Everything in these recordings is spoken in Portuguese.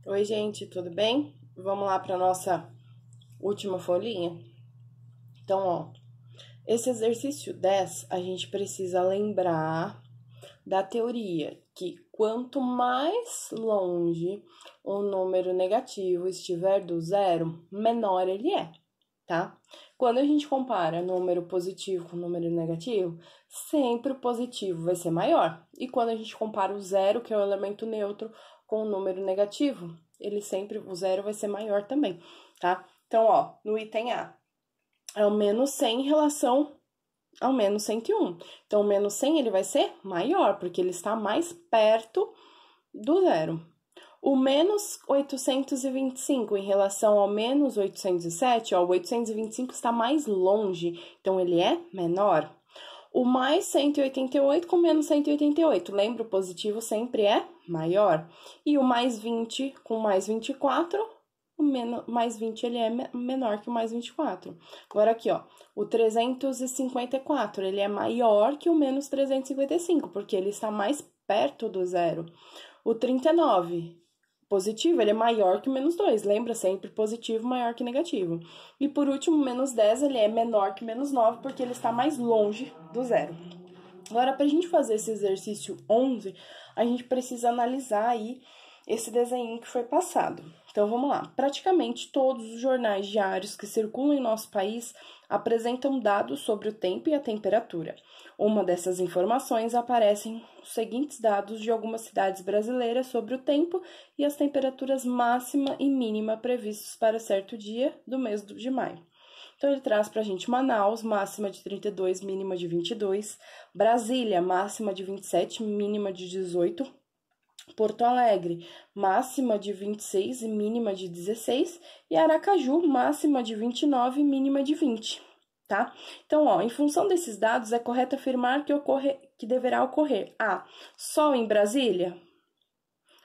Oi, gente, tudo bem? Vamos lá para nossa última folhinha? Então, ó, esse exercício 10, a gente precisa lembrar da teoria que quanto mais longe um número negativo estiver do zero, menor ele é, tá? Quando a gente compara número positivo com número negativo, sempre o positivo vai ser maior. E quando a gente compara o zero, que é o elemento neutro, com o número negativo, o zero vai ser maior também, tá? Então, ó, no item A, é o menos 100 em relação ao menos 101. Então, o menos 100 ele vai ser maior, porque ele está mais perto do zero. O menos 825 em relação ao menos 807, ó, o 825 está mais longe, então ele é menor. O mais 188 com menos 188, lembra, o positivo sempre é maior. E o mais 20 com mais 24, mais 20 ele é menor que o mais 24. Agora aqui, ó, o 354, ele é maior que o menos 355, porque ele está mais perto do zero. O 39, positivo, ele é maior que o menos 2, lembra? Sempre positivo maior que negativo. E por último, o menos 10, ele é menor que o menos 9, porque ele está mais longe do zero. Agora, para a gente fazer esse exercício 11, a gente precisa analisar aí esse desenho que foi passado. Então, vamos lá. Praticamente todos os jornais diários que circulam em nosso país apresentam dados sobre o tempo e a temperatura. Uma dessas informações aparecem os seguintes dados de algumas cidades brasileiras sobre o tempo e as temperaturas máxima e mínima previstos para certo dia do mês de maio. Então, ele traz para a gente Manaus, máxima de 32, mínima de 22. Brasília, máxima de 27, mínima de 18. Porto Alegre, máxima de 26 e mínima de 16. E Aracaju, máxima de 29 e mínima de 20, tá? Então, ó, em função desses dados, é correto afirmar que deverá ocorrer A, sol em Brasília?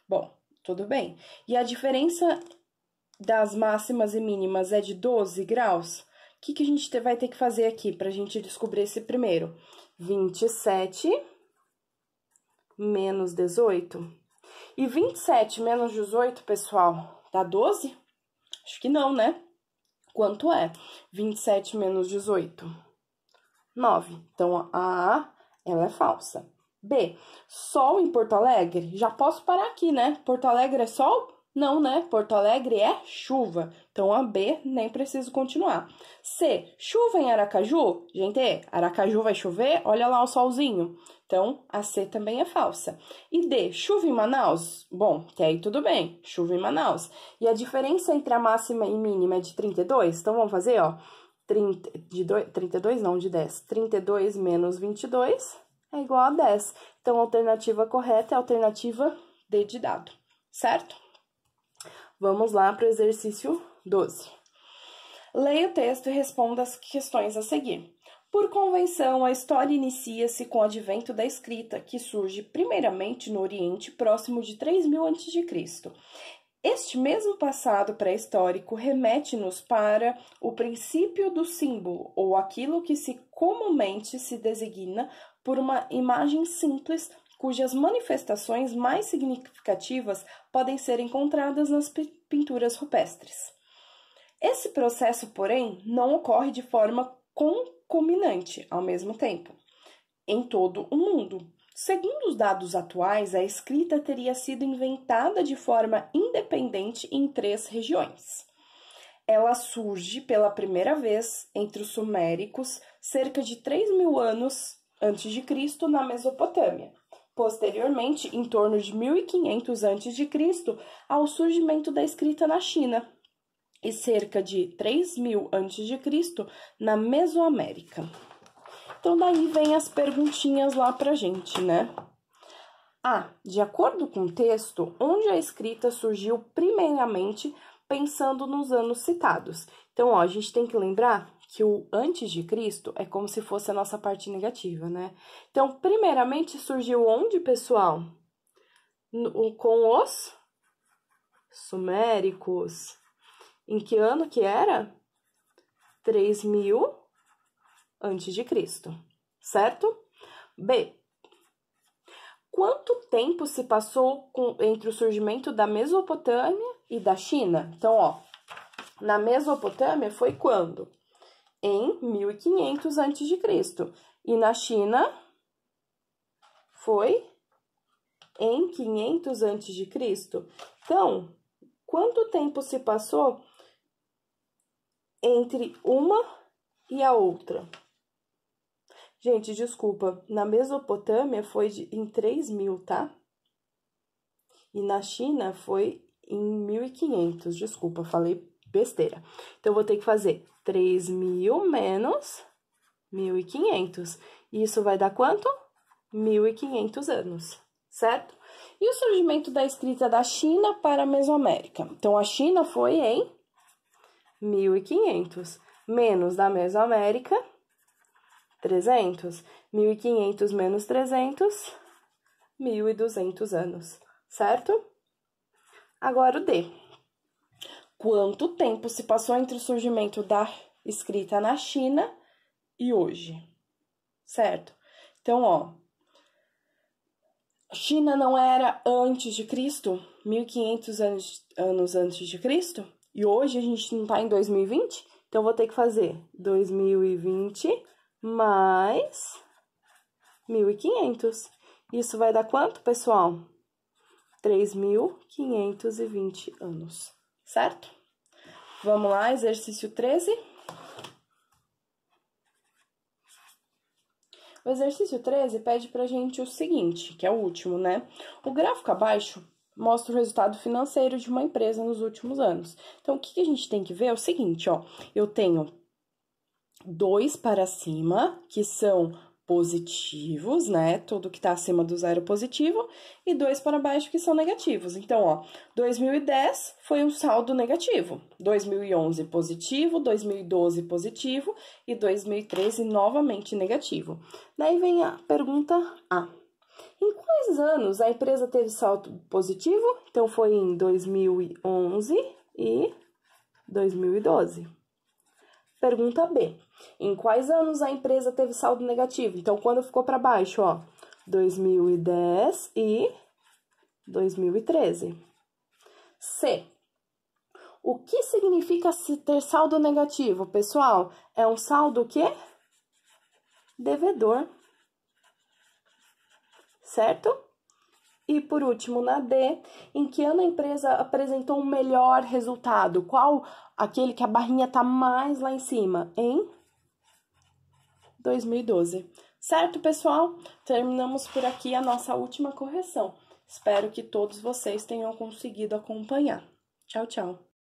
Bom, tudo bem. E a diferença das máximas e mínimas é de 12 graus? O que a gente vai ter que fazer aqui para a gente descobrir esse primeiro? 27 menos 18. E 27 menos 18, pessoal, dá 12? Acho que não, né? Quanto é 27 menos 18? 9. Então, a A, ela é falsa. B, sol em Porto Alegre? Já posso parar aqui, né? Porto Alegre é sol? Não, né? Porto Alegre é chuva. Então, a B, nem preciso continuar. C, chuva em Aracaju? Gente, Aracaju vai chover? Olha lá o solzinho. Então, a C também é falsa. E D, chuva em Manaus? Bom, até aí tudo bem, chuva em Manaus. E a diferença entre a máxima e mínima é de 32? Então, vamos fazer, ó, 32 não, de 10. 32 menos 22 é igual a 10. Então, a alternativa correta é a alternativa D de dado, certo? Vamos lá para o exercício 12. Leia o texto e responda as questões a seguir. Por convenção, a história inicia-se com o advento da escrita, que surge primeiramente no Oriente, próximo de 3000 a.C. Este mesmo passado pré-histórico remete-nos para o princípio do símbolo, ou aquilo que comumente se designa por uma imagem simples, cujas manifestações mais significativas podem ser encontradas nas pinturas rupestres. Esse processo, porém, não ocorre de forma concomitante ao mesmo tempo, em todo o mundo. Segundo os dados atuais, a escrita teria sido inventada de forma independente em 3 regiões. Ela surge pela primeira vez entre os suméricos, cerca de 3.000 anos antes de Cristo, na Mesopotâmia. Posteriormente, em torno de 1500 a.C., ao surgimento da escrita na China, e cerca de 3.000 a.C. na Mesoamérica. Então, daí vem as perguntinhas lá pra gente, né? A. De acordo com o texto, onde a escrita surgiu primeiramente pensando nos anos citados? Então, ó, a gente tem que lembrar que o antes de Cristo é como se fosse a nossa parte negativa, né? Então, primeiramente surgiu onde, pessoal? Com os suméricos. Em que ano que era? 3000 antes de Cristo, certo? B. quanto tempo se passou entre o surgimento da Mesopotâmia e da China? Então, ó, na Mesopotâmia foi quando? Em 1500 a.C. E na China foi em 500 a.C. Então, quanto tempo se passou entre uma e a outra? Gente, desculpa, na Mesopotâmia foi em 3000, tá? E na China foi em 1500, desculpa, falei besteira. Então, eu vou ter que fazer 3000 menos 1500. Isso vai dar quanto? 1500 anos, certo? E o surgimento da escrita da China para a Mesoamérica? Então, a China foi em 1500, menos da Mesoamérica, 300. 1500 menos 300, 1200 anos, certo? Agora o D. Quanto tempo se passou entre o surgimento da escrita na China e hoje? Certo? Então, ó, China não era antes de Cristo, 1500 anos antes de Cristo, e hoje a gente não tá em 2020, então vou ter que fazer 2020 mais 1500. Isso vai dar quanto, pessoal? 3.520 anos, certo? Vamos lá, exercício 13. O exercício 13 pede pra gente o seguinte, que é o último, né? O gráfico abaixo mostra o resultado financeiro de uma empresa nos últimos anos. Então, o que a gente tem que ver é o seguinte, ó. Eu tenho 2 para cima, que são positivos, né? Tudo que tá acima do zero positivo, e 2 para baixo, que são negativos. Então, ó, 2010 foi um saldo negativo, 2011 positivo, 2012 positivo e 2013 novamente negativo. Daí vem a pergunta A. Em quais anos a empresa teve saldo positivo? Então, foi em 2011 e 2012. Pergunta B. Em quais anos a empresa teve saldo negativo? Então, quando ficou para baixo, ó, 2010 e 2013. C. O que significa se ter saldo negativo, pessoal? É um saldo o quê? Devedor. Certo? E por último, na D, em que ano a empresa apresentou um melhor resultado? Qual aquele que a barrinha tá mais lá em cima? Em 2012. Certo, pessoal? Terminamos por aqui a nossa última correção. Espero que todos vocês tenham conseguido acompanhar. Tchau, tchau.